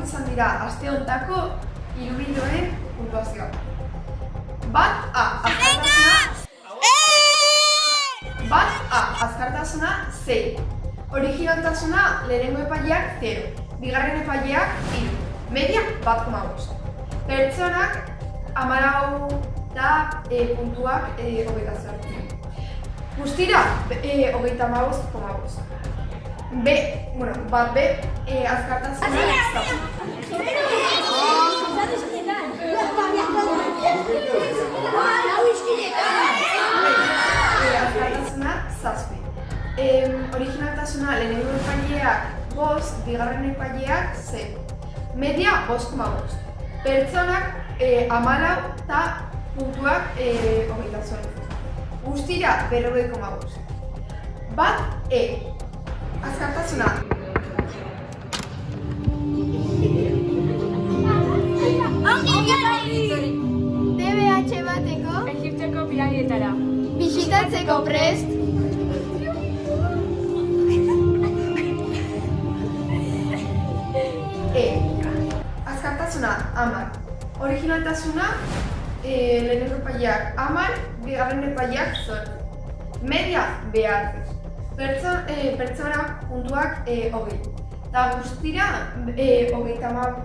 izan dira aste hontako hirubideoen puntuazioa. Bat A. Azkartasuna 6. Originaltasuna lehenengo epaileak 0. Bigarren epaileak 3. Media 1,5. Pertsonak 14 da puntuak 28. Guztira 35,5. Bat B, azkartasuna zazpi. Originaltasuna lehenengo epaileak 5, bigarren epaileak 0. Media 5,5. Pertsonak 14 eta puntuak 28. Guztira 40,5. Bat E. Azkartasuna TBH bateko Egiptoko piramietara bisitatzeko prest. E. Azkartasuna 10. Originaltasuna lehenengo epaileak 10, bigarren epaileak 8. Media 9. Pertsona puntuak 20. Eta guztira 39.